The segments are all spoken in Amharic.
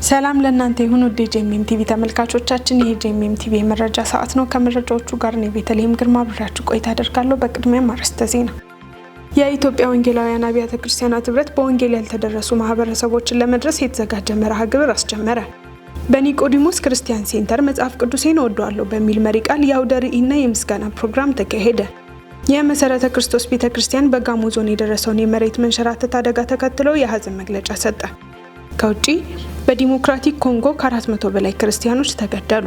ሰላም ለእናንተ ይሁን ውድ የጄኤምኤም ቲቪ ተመልካቾቻችን፣ ይሄ ጄኤምኤም ቲቪ የመረጃ ሰዓት ነው። ከመረጃዎቹ ጋር ነው ቤተልሔም ግርማ አብራችሁ ቆይታ አደርጋለሁ። በቅድሚያ አርዕስተ ዜና። የኢትዮጵያ ወንጌላውያን አብያተ ክርስቲያናት ህብረት በወንጌል ያልተደረሱ ማህበረሰቦችን ለመድረስ የተዘጋጀ መርሃ ግብር አስጀመረ። በኒቆዲሞስ ክርስቲያን ሴንተር መጽሐፍ ቅዱሴን እወደዋለሁ በሚል መሪ ቃል የአውደ ርዕይና የምስጋና ፕሮግራም ተካሄደ። የመሰረተ ክርስቶስ ቤተክርስቲያን በጋሞ ዞን የደረሰውን የመሬት መንሸራተት አደጋ ተከትሎ የሀዘን መግለጫ ሰጠ። ከውጪ በዲሞክራቲክ ኮንጎ ከ400 በላይ ክርስቲያኖች ተገደሉ።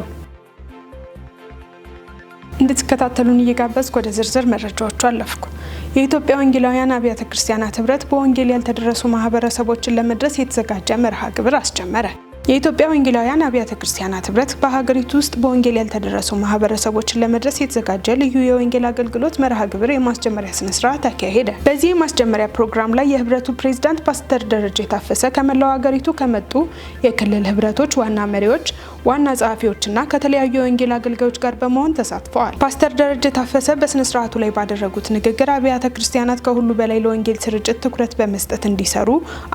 እንድትከታተሉን እየጋበዝኩ ወደ ዝርዝር መረጃዎቹ አለፍኩ። የኢትዮጵያ ወንጌላውያን አብያተ ክርስቲያናት ህብረት በወንጌል ያልተደረሱ ማህበረሰቦችን ለመድረስ የተዘጋጀ መርሃ ግብር አስጀመረ። የኢትዮጵያ ወንጌላውያን አብያተ ክርስቲያናት ህብረት በሀገሪቱ ውስጥ በወንጌል ያልተደረሱ ማህበረሰቦችን ለመድረስ የተዘጋጀ ልዩ የወንጌል አገልግሎት መርሃ ግብር የማስጀመሪያ ስነ ስርዓት አካሄደ። በዚህ የማስጀመሪያ ፕሮግራም ላይ የህብረቱ ፕሬዝዳንት ፓስተር ደረጀ ታፈሰ ከመላው ሀገሪቱ ከመጡ የክልል ህብረቶች ዋና መሪዎች፣ ዋና ጸሐፊዎችና ከተለያዩ የወንጌል አገልጋዮች ጋር በመሆን ተሳትፈዋል። ፓስተር ደረጀ ታፈሰ በስነ ስርዓቱ ላይ ባደረጉት ንግግር አብያተ ክርስቲያናት ከሁሉ በላይ ለወንጌል ስርጭት ትኩረት በመስጠት እንዲሰሩ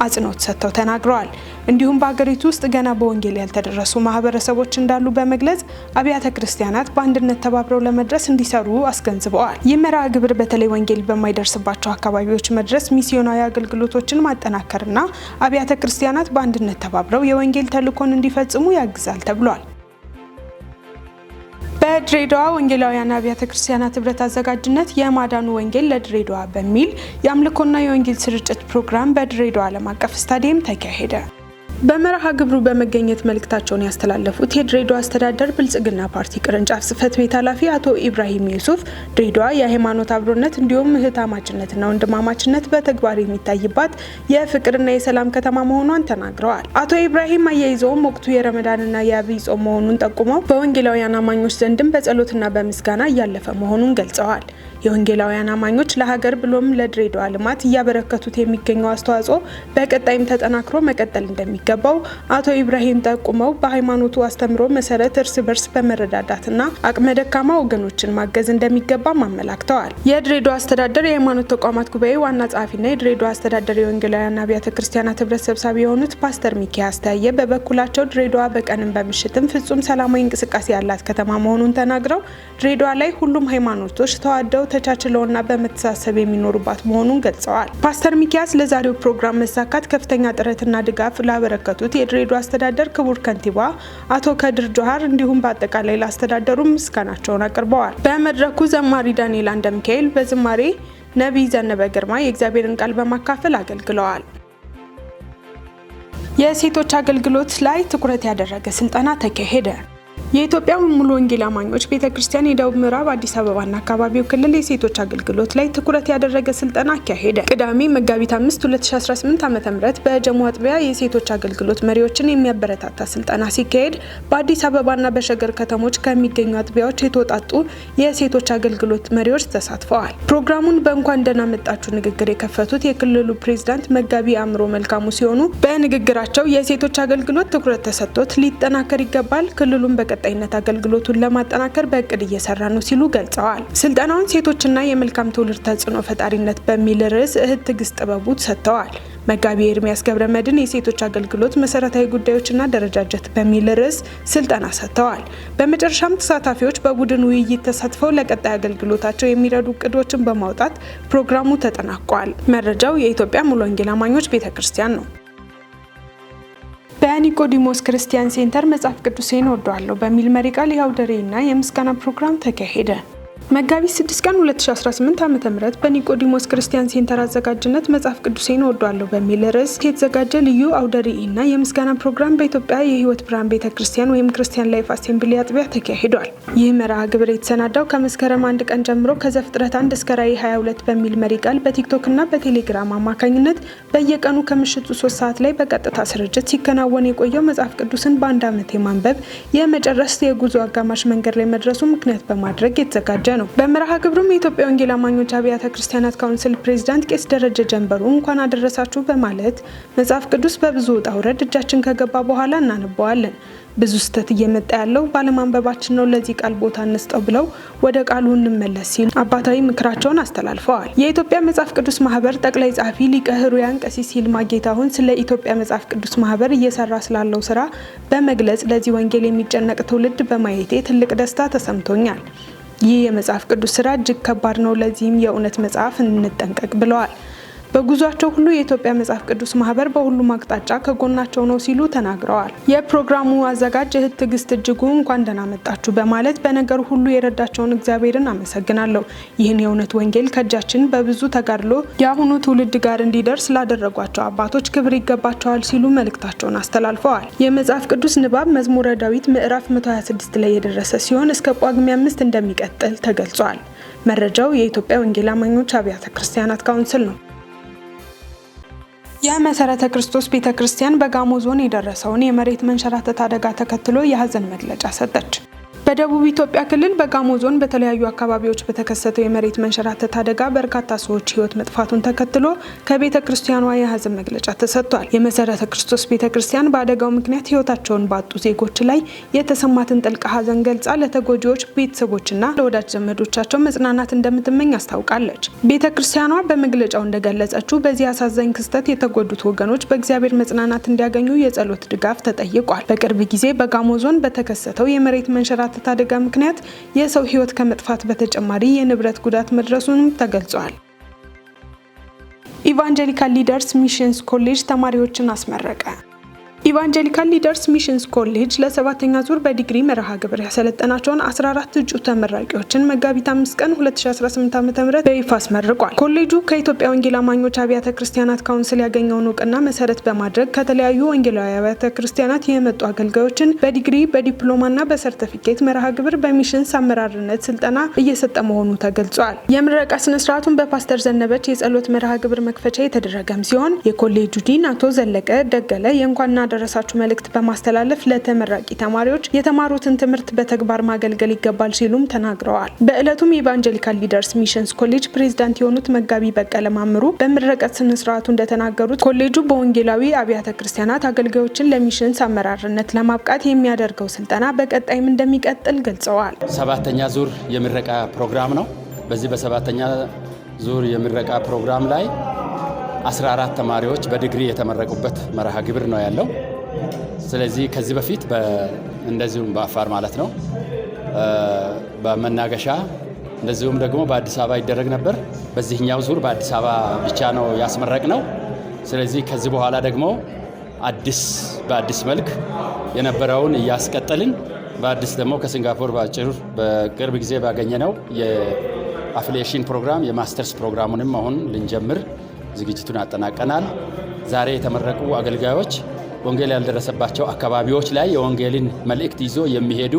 አጽንኦት ሰጥተው ተናግረዋል። እንዲሁም በሀገሪቱ ውስጥ ገና በወንጌል ያልተደረሱ ማህበረሰቦች እንዳሉ በመግለጽ አብያተ ክርስቲያናት በአንድነት ተባብረው ለመድረስ እንዲሰሩ አስገንዝበዋል። ይህ መርሃ ግብር በተለይ ወንጌል በማይደርስባቸው አካባቢዎች መድረስ፣ ሚስዮናዊ አገልግሎቶችን ማጠናከርና አብያተ ክርስቲያናት በአንድነት ተባብረው የወንጌል ተልእኮን እንዲፈጽሙ ያግዛል ተብሏል። በድሬዳዋ ወንጌላውያን አብያተ ክርስቲያናት ህብረት አዘጋጅነት የማዳኑ ወንጌል ለድሬዳዋ በሚል የአምልኮና የወንጌል ስርጭት ፕሮግራም በድሬዳዋ ዓለም አቀፍ ስታዲየም ተካሄደ። በመርሃ ግብሩ በመገኘት መልእክታቸውን ያስተላለፉት የድሬዳዋ አስተዳደር ብልጽግና ፓርቲ ቅርንጫፍ ጽህፈት ቤት ኃላፊ አቶ ኢብራሂም ዩሱፍ ድሬዳዋ የሃይማኖት አብሮነት እንዲሁም እህትማማችነትና ወንድማማችነት በተግባር የሚታይባት የፍቅርና የሰላም ከተማ መሆኗን ተናግረዋል። አቶ ኢብራሂም አያይዘውም ወቅቱ የረመዳንና የአብይ ጾም መሆኑን ጠቁመው በወንጌላውያን አማኞች ዘንድም በጸሎትና በምስጋና እያለፈ መሆኑን ገልጸዋል። የወንጌላውያን አማኞች ለሀገር ብሎም ለድሬዳዋ ልማት እያበረከቱት የሚገኘው አስተዋጽኦ በቀጣይም ተጠናክሮ መቀጠል እንደሚገባው አቶ ኢብራሂም ጠቁመው በሃይማኖቱ አስተምሮ መሰረት እርስ በርስ በመረዳዳትና አቅመ ደካማ ወገኖችን ማገዝ እንደሚገባም አመላክተዋል። የድሬዳዋ አስተዳደር የሃይማኖት ተቋማት ጉባኤ ዋና ጸሐፊና የድሬዳዋ አስተዳደር የወንጌላውያን አብያተ ክርስቲያናት ህብረት ሰብሳቢ የሆኑት ፓስተር ሚኪያስ ታየ በበኩላቸው ድሬዳዋ በቀንም በምሽትም ፍጹም ሰላማዊ እንቅስቃሴ ያላት ከተማ መሆኑን ተናግረው ድሬዳዋ ላይ ሁሉም ሃይማኖቶች ተዋደው ተቻችለውና በመተሳሰብ የሚኖሩባት መሆኑን ገልጸዋል። ፓስተር ሚኪያስ ለዛሬው ፕሮግራም መሳካት ከፍተኛ ጥረትና ድጋፍ ላበረከቱት የድሬዳዋ አስተዳደር ክቡር ከንቲባ አቶ ከድር ጆሃር እንዲሁም በአጠቃላይ ለአስተዳደሩ ምስጋናቸውን አቅርበዋል። በመድረኩ ዘማሪ ዳንኤል አንደሚካኤል በዝማሬ፣ ነቢይ ዘነበ ግርማ የእግዚአብሔርን ቃል በማካፈል አገልግለዋል። የሴቶች አገልግሎት ላይ ትኩረት ያደረገ ስልጠና ተካሄደ። የኢትዮጵያ ሙሉ ወንጌል አማኞች ቤተክርስቲያን የደቡብ ምዕራብ አዲስ አበባና አካባቢው ክልል የሴቶች አገልግሎት ላይ ትኩረት ያደረገ ስልጠና አካሄደ። ቅዳሜ መጋቢት 5 2018 ዓ.ም በጀሞ አጥቢያ የሴቶች አገልግሎት መሪዎችን የሚያበረታታ ስልጠና ሲካሄድ በአዲስ አበባና በሸገር ከተሞች ከሚገኙ አጥቢያዎች የተወጣጡ የሴቶች አገልግሎት መሪዎች ተሳትፈዋል። ፕሮግራሙን በእንኳን ደህና መጣችሁ ንግግር የከፈቱት የክልሉ ፕሬዝዳንት መጋቢ አእምሮ መልካሙ ሲሆኑ በንግግራቸው የሴቶች አገልግሎት ትኩረት ተሰጥቶት ሊጠናከር ይገባል፣ ክልሉን በቀጣይነት አገልግሎቱን ለማጠናከር በእቅድ እየሰራ ነው ሲሉ ገልጸዋል። ስልጠናውን ሴቶችና የመልካም ትውልድ ተጽዕኖ ፈጣሪነት በሚል ርዕስ እህት ትዕግስት ጥበቡ ሰጥተዋል። መጋቢ ኤርሚያስ ገብረመድህን የሴቶች አገልግሎት መሰረታዊ ጉዳዮችና ደረጃጀት በሚል ርዕስ ስልጠና ሰጥተዋል። በመጨረሻም ተሳታፊዎች በቡድን ውይይት ተሳትፈው ለቀጣይ አገልግሎታቸው የሚረዱ እቅዶችን በማውጣት ፕሮግራሙ ተጠናቋል። መረጃው የኢትዮጵያ ሙሉ ወንጌል አማኞች ቤተክርስቲያን ነው። በኒቆዲሞስ ክርስቲያን ሴንተር መጽሐፍ ቅዱሴን እወደዋለሁ በሚል መሪ ቃል የአውደ ርዕይና የምስጋና ፕሮግራም ተካሄደ። መጋቢት 6 ቀን 2018 ዓ.ም በኒቆዲሞስ ክርስቲያን ሴንተር አዘጋጅነት መጽሐፍ ቅዱሴን እወደዋለሁ በሚል ርዕስ የተዘጋጀ ልዩ አውደ ርዕይና የምስጋና ፕሮግራም በኢትዮጵያ የህይወት ብርሃን ቤተክርስቲያን ወይም ክርስቲያን ላይፍ አሴምብሊ አጥቢያ ተካሂዷል። ይህ መርሃ ግብር የተሰናዳው ከመስከረም 1 ቀን ጀምሮ ከዘፍጥረት 1 እስከ ራዕይ 22 በሚል መሪ ቃል በቲክቶክ እና በቴሌግራም አማካኝነት በየቀኑ ከምሽቱ 3 ሰዓት ላይ በቀጥታ ስርጭት ሲከናወን የቆየው መጽሐፍ ቅዱስን በአንድ ዓመት የማንበብ የመጨረስ የጉዞ አጋማሽ መንገድ ላይ መድረሱ ምክንያት በማድረግ የተዘጋጀ ነው። በመርሃ ግብሩም የኢትዮጵያ ወንጌል አማኞች አብያተ ክርስቲያናት ካውንስል ፕሬዝዳንት ቄስ ደረጀ ጀንበሩ እንኳን አደረሳችሁ በማለት መጽሐፍ ቅዱስ በብዙ ውጣ ውረድ እጃችን ከገባ በኋላ እናነበዋለን። ብዙ ስህተት እየመጣ ያለው ባለማንበባችን ነው። ለዚህ ቃል ቦታ እንስጠው ብለው ወደ ቃሉ እንመለስ ሲሉ አባታዊ ምክራቸውን አስተላልፈዋል። የኢትዮጵያ መጽሐፍ ቅዱስ ማህበር ጠቅላይ ጸሐፊ ሊቀ ሕሩያን ቀሲስ ይልማ ጌታሁን ስለ ኢትዮጵያ መጽሐፍ ቅዱስ ማህበር እየሰራ ስላለው ስራ በመግለጽ ለዚህ ወንጌል የሚጨነቅ ትውልድ በማየቴ ትልቅ ደስታ ተሰምቶኛል። ይህ የመጽሐፍ ቅዱስ ስራ እጅግ ከባድ ነው። ለዚህም የእውነት መጽሐፍ እንጠንቀቅ ብለዋል። በጉዟቸው ሁሉ የኢትዮጵያ መጽሐፍ ቅዱስ ማህበር በሁሉም አቅጣጫ ከጎናቸው ነው ሲሉ ተናግረዋል። የፕሮግራሙ አዘጋጅ እህት ትዕግስት እጅጉ እንኳን ደህና መጣችሁ በማለት በነገር ሁሉ የረዳቸውን እግዚአብሔርን አመሰግናለሁ። ይህን የእውነት ወንጌል ከእጃችን በብዙ ተጋድሎ የአሁኑ ትውልድ ጋር እንዲደርስ ላደረጓቸው አባቶች ክብር ይገባቸዋል ሲሉ መልእክታቸውን አስተላልፈዋል። የመጽሐፍ ቅዱስ ንባብ መዝሙረ ዳዊት ምዕራፍ 126 ላይ የደረሰ ሲሆን እስከ ጳጉሜ 5 እንደሚቀጥል ተገልጿል። መረጃው የኢትዮጵያ ወንጌል አማኞች አብያተ ክርስቲያናት ካውንስል ነው። የመሰረተ ክርስቶስ ቤተክርስቲያን በጋሞ ዞን የደረሰውን የመሬት መንሸራተት አደጋ ተከትሎ የሀዘን መግለጫ ሰጠች። በደቡብ ኢትዮጵያ ክልል በጋሞ ዞን በተለያዩ አካባቢዎች በተከሰተው የመሬት መንሸራተት አደጋ በርካታ ሰዎች ሕይወት መጥፋቱን ተከትሎ ከቤተ ክርስቲያኗ የሀዘን መግለጫ ተሰጥቷል። የመሰረተ ክርስቶስ ቤተክርስቲያን በአደጋው ምክንያት ሕይወታቸውን ባጡ ዜጎች ላይ የተሰማትን ጥልቅ ሀዘን ገልጻ ለተጎጂዎች ቤተሰቦችና ለወዳጅ ዘመዶቻቸው መጽናናት እንደምትመኝ አስታውቃለች። ቤተ ክርስቲያኗ በመግለጫው እንደገለጸችው በዚህ አሳዛኝ ክስተት የተጎዱት ወገኖች በእግዚአብሔር መጽናናት እንዲያገኙ የጸሎት ድጋፍ ተጠይቋል። በቅርብ ጊዜ በጋሞ ዞን በተከሰተው የመሬት መንሸራተት አደጋ ምክንያት የሰው ሕይወት ከመጥፋት በተጨማሪ የንብረት ጉዳት መድረሱንም ተገልጿል። ኢቫንጀሊካል ሊደርስ ሚሽንስ ኮሌጅ ተማሪዎችን አስመረቀ። ኢቫንጀሊካል ሊደርስ ሚሽንስ ኮሌጅ ለ7ኛ ዙር በዲግሪ መርሃ ግብር ያሰለጠናቸውን 14 እጩ ተመራቂዎችን መጋቢት 5 ቀን 2018 ዓ.ም በይፋ አስመርቋል። ኮሌጁ ከኢትዮጵያ ወንጌል አማኞች አብያተ ክርስቲያናት ካውንስል ያገኘውን እውቅና መሰረት በማድረግ ከተለያዩ ወንጌላዊ አብያተ ክርስቲያናት የመጡ አገልጋዮችን በዲግሪ በዲፕሎማና በሰርቲፊኬት መርሃ ግብር በሚሽንስ አመራርነት ስልጠና እየሰጠ መሆኑ ተገልጿል። የምረቃ ስነ ስርዓቱን በፓስተር ዘነበች የጸሎት መርሃ ግብር መክፈቻ የተደረገም ሲሆን የኮሌጁ ዲን አቶ ዘለቀ ደገለ የእንኳንና ደረሳችሁ መልእክት በማስተላለፍ ለተመራቂ ተማሪዎች የተማሩትን ትምህርት በተግባር ማገልገል ይገባል ሲሉም ተናግረዋል። በዕለቱም የኢቫንጀሊካል ሊደርስ ሚሽንስ ኮሌጅ ፕሬዝዳንት የሆኑት መጋቢ በቀለ ማምሩ በምረቃት ስነ ስርዓቱ እንደተናገሩት ኮሌጁ በወንጌላዊ አብያተ ክርስቲያናት አገልጋዮችን ለሚሽንስ አመራርነት ለማብቃት የሚያደርገው ስልጠና በቀጣይም እንደሚቀጥል ገልጸዋል። 7ኛ ዙር የምረቃ ፕሮግራም ነው። በዚህ በ7ኛ ዙር የምረቃ ፕሮግራም ላይ 14 ተማሪዎች በዲግሪ የተመረቁበት መርሃ ግብር ነው ያለው። ስለዚህ ከዚህ በፊት እንደዚሁም በአፋር ማለት ነው በመናገሻ እንደዚሁም ደግሞ በአዲስ አበባ ይደረግ ነበር። በዚህኛው ዙር በአዲስ አበባ ብቻ ነው ያስመረቅ ነው። ስለዚህ ከዚህ በኋላ ደግሞ በአዲስ መልክ የነበረውን እያስቀጠልን በአዲስ ደግሞ ከሲንጋፖር በቅርብ ጊዜ ባገኘነው የአፊሊዬሽን ፕሮግራም የማስተርስ ፕሮግራሙንም አሁን ልንጀምር ዝግጅቱን አጠናቀናል። ዛሬ የተመረቁ አገልጋዮች ወንጌል ያልደረሰባቸው አካባቢዎች ላይ የወንጌልን መልእክት ይዞ የሚሄዱ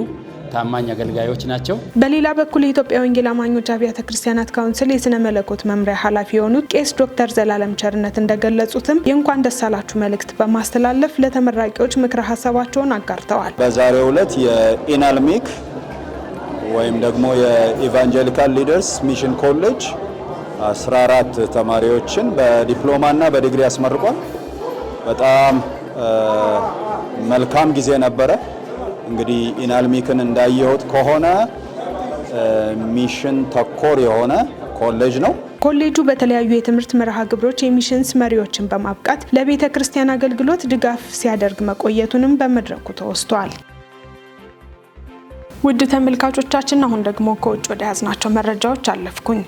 ታማኝ አገልጋዮች ናቸው። በሌላ በኩል የኢትዮጵያ ወንጌል አማኞች አብያተ ክርስቲያናት ካውንስል የስነ መለኮት መምሪያ ኃላፊ የሆኑት ቄስ ዶክተር ዘላለም ቸርነት እንደገለጹትም የእንኳን ደስ አላችሁ መልእክት በማስተላለፍ ለተመራቂዎች ምክረ ሀሳባቸውን አጋርተዋል። በዛሬው ዕለት የኢናልሚክ ወይም ደግሞ የኢቫንጀሊካል ሊደርስ ሚሽን ኮሌጅ 14 ተማሪዎችን በዲፕሎማ እና በዲግሪ አስመርቋል። በጣም መልካም ጊዜ ነበረ። እንግዲህ ኢናልሚክን እንዳየሁት ከሆነ ሚሽን ተኮር የሆነ ኮሌጅ ነው። ኮሌጁ በተለያዩ የትምህርት መርሃ ግብሮች የሚሽንስ መሪዎችን በማብቃት ለቤተ ክርስቲያን አገልግሎት ድጋፍ ሲያደርግ መቆየቱንም በመድረኩ ተወስቷል። ውድ ተመልካቾቻችን አሁን ደግሞ ከውጭ ወደ ያዝናቸው መረጃዎች አለፍኩኝ።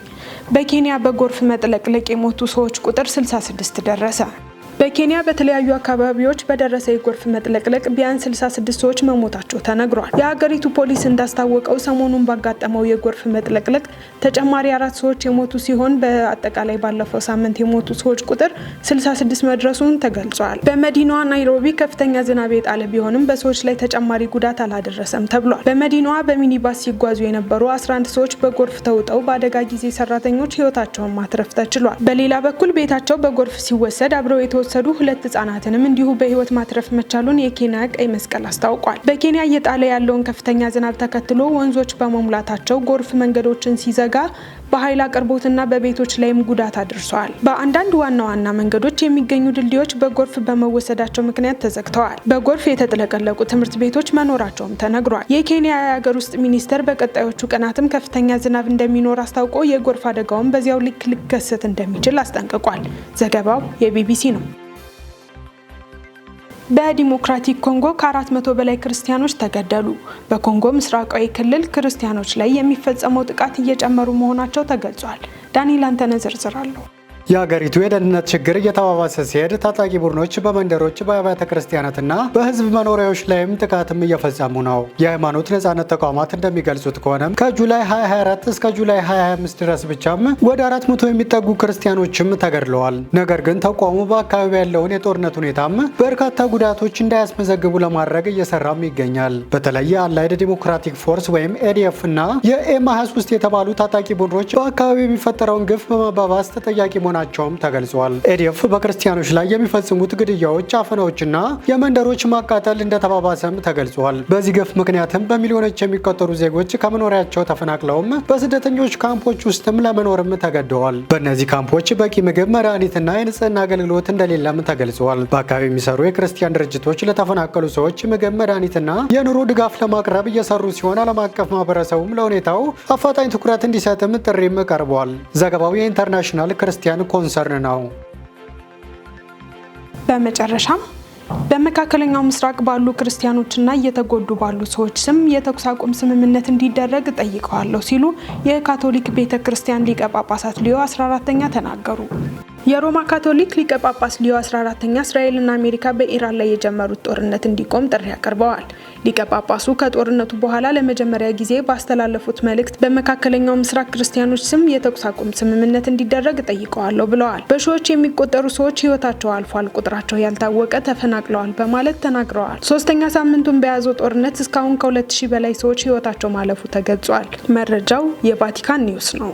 በኬንያ በጎርፍ መጥለቅለቅ የሞቱ ሰዎች ቁጥር 66 ደረሰ። በኬንያ በተለያዩ አካባቢዎች በደረሰ የጎርፍ መጥለቅለቅ ቢያንስ 66 ሰዎች መሞታቸው ተነግሯል። የሀገሪቱ ፖሊስ እንዳስታወቀው ሰሞኑን ባጋጠመው የጎርፍ መጥለቅለቅ ተጨማሪ 4 ሰዎች የሞቱ ሲሆን በአጠቃላይ ባለፈው ሳምንት የሞቱ ሰዎች ቁጥር 66 መድረሱን ተገልጿል። በመዲናዋ ናይሮቢ ከፍተኛ ዝናብ የጣለ ቢሆንም በሰዎች ላይ ተጨማሪ ጉዳት አላደረሰም ተብሏል። በመዲናዋ በሚኒባስ ሲጓዙ የነበሩ 11 ሰዎች በጎርፍ ተውጠው በአደጋ ጊዜ ሰራተኞች ሕይወታቸውን ማትረፍ ተችሏል። በሌላ በኩል ቤታቸው በጎርፍ ሲወሰድ አብረው የተወሰዱ 2 ህጻናትንም እንዲሁ በህይወት ማትረፍ መቻሉን የኬንያ ቀይ መስቀል አስታውቋል። በኬንያ እየጣለ ያለውን ከፍተኛ ዝናብ ተከትሎ ወንዞች በመሙላታቸው ጎርፍ መንገዶችን ሲዘጋ በኃይል አቅርቦትና በቤቶች ላይም ጉዳት አድርሷል። በአንዳንድ ዋና ዋና መንገዶች የሚገኙ ድልድዮች በጎርፍ በመወሰዳቸው ምክንያት ተዘግተዋል። በጎርፍ የተጥለቀለቁ ትምህርት ቤቶች መኖራቸውም ተነግሯል። የኬንያ የሀገር ውስጥ ሚኒስቴር በቀጣዮቹ ቀናትም ከፍተኛ ዝናብ እንደሚኖር አስታውቆ የጎርፍ አደጋውን በዚያው ልክ ሊከሰት እንደሚችል አስጠንቅቋል። ዘገባው የቢቢሲ ነው። በዲሞክራቲክ ኮንጎ ከ400 በላይ ክርስቲያኖች ተገደሉ። በኮንጎ ምስራቃዊ ክልል ክርስቲያኖች ላይ የሚፈጸመው ጥቃት እየጨመሩ መሆናቸው ተገልጿል። ዳንኤል አንተነህ ዝርዝር አለው። የሀገሪቱ የደህንነት ችግር እየተባባሰ ሲሄድ ታጣቂ ቡድኖች በመንደሮች በአብያተ ክርስቲያናትና በህዝብ መኖሪያዎች ላይም ጥቃትም እየፈጸሙ ነው። የሃይማኖት ነጻነት ተቋማት እንደሚገልጹት ከሆነም ከጁላይ 2024 እስከ ጁላይ 2025 ድረስ ብቻም ወደ 400 የሚጠጉ ክርስቲያኖችም ተገድለዋል። ነገር ግን ተቋሙ በአካባቢ ያለውን የጦርነት ሁኔታም በርካታ ጉዳቶች እንዳያስመዘግቡ ለማድረግ እየሰራም ይገኛል። በተለይ የአላይድ ዲሞክራቲክ ፎርስ ወይም ኤዲኤፍ እና የኤም23 የተባሉ ታጣቂ ቡድኖች በአካባቢ የሚፈጠረውን ግፍ በማባባስ ተጠያቂ ናቸውም ተገልጿል። ኤዲኤፍ በክርስቲያኖች ላይ የሚፈጽሙት ግድያዎች፣ አፈናዎችና የመንደሮች ማቃጠል እንደተባባሰም ተገልጿል። በዚህ ግፍ ምክንያትም በሚሊዮኖች የሚቆጠሩ ዜጎች ከመኖሪያቸው ተፈናቅለውም በስደተኞች ካምፖች ውስጥም ለመኖርም ተገደዋል። በእነዚህ ካምፖች በቂ ምግብ፣ መድኃኒትና የንጽህና አገልግሎት እንደሌለም ተገልጿል። በአካባቢ የሚሰሩ የክርስቲያን ድርጅቶች ለተፈናቀሉ ሰዎች ምግብ፣ መድኃኒትና የኑሮ ድጋፍ ለማቅረብ እየሰሩ ሲሆን ዓለም አቀፍ ማህበረሰቡም ለሁኔታው አፋጣኝ ትኩረት እንዲሰጥም ጥሪም ቀርቧል። ዘገባው የኢንተርናሽናል ክርስቲያን ኮንሰርን ነው። በመጨረሻም በመካከለኛው ምስራቅ ባሉ ክርስቲያኖችና እየተጎዱ ባሉ ሰዎች ስም የተኩስ አቁም ስምምነት እንዲደረግ ጠይቀዋለሁ ሲሉ የካቶሊክ ቤተክርስቲያን ሊቀ ጳጳሳት ሊዮ 14ኛ ተናገሩ። የሮማ ካቶሊክ ሊቀ ጳጳስ ሊዮ 14ኛ እስራኤልና አሜሪካ በኢራን ላይ የጀመሩት ጦርነት እንዲቆም ጥሪ አቅርበዋል። ሊቀ ጳጳሱ ከጦርነቱ በኋላ ለመጀመሪያ ጊዜ ባስተላለፉት መልእክት በመካከለኛው ምስራቅ ክርስቲያኖች ስም የተኩስ አቁም ስምምነት እንዲደረግ ጠይቀዋለሁ ብለዋል። በሺዎች የሚቆጠሩ ሰዎች ህይወታቸው አልፏል፣ ቁጥራቸው ያልታወቀ ተፈናቅለዋል በማለት ተናግረዋል። 3ኛ ሳምንቱን በያዘው ጦርነት እስካሁን ከ2000 በላይ ሰዎች ህይወታቸው ማለፉ ተገልጿል። መረጃው የቫቲካን ኒውስ ነው።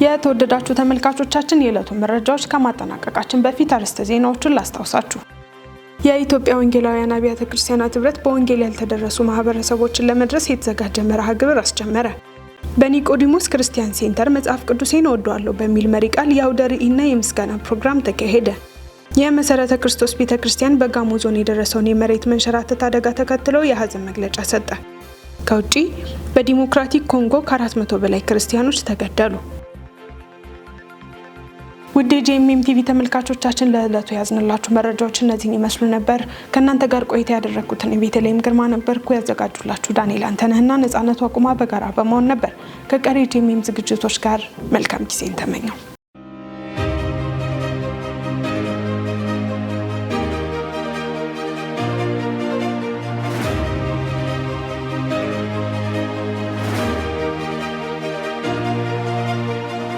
የተወደዳችሁ ተመልካቾቻችን የዕለቱን መረጃዎች ከማጠናቀቃችን በፊት አርዕስተ ዜናዎቹን ላስታውሳችሁ። የኢትዮጵያ ወንጌላውያን አብያተ ክርስቲያናት ህብረት በወንጌል ያልተደረሱ ማህበረሰቦችን ለመድረስ የተዘጋጀ መርሃ ግብር አስጀመረ። በኒቆዲሞስ ክርስቲያን ሴንተር መጽሐፍ ቅዱሴን እወደዋለሁ በሚል መሪ ቃል የአውደ ርዕይና የምስጋና ፕሮግራም ተካሄደ። የመሰረተ ክርስቶስ ቤተክርስቲያን በጋሞ ዞን የደረሰውን የመሬት መንሸራተት አደጋ ተከትሎ የሀዘን መግለጫ ሰጠ። ከውጪ በዲሞክራቲክ ኮንጎ ከ400 በላይ ክርስቲያኖች ተገደሉ። ውድ የጄኤምኤም ቲቪ ተመልካቾቻችን ለዕለቱ ያዝንላችሁ መረጃዎች እነዚህን ይመስሉ ነበር። ከእናንተ ጋር ቆይታ ያደረኩትን ቤተልሔም ግርማ ነበርኩ። ያዘጋጁላችሁ ዳንኤል አንተነህና ነጻነቱ አቁማ በጋራ በመሆን ነበር። ከቀሪ ጄኤምኤም ዝግጅቶች ጋር መልካም ጊዜን ተመኘው።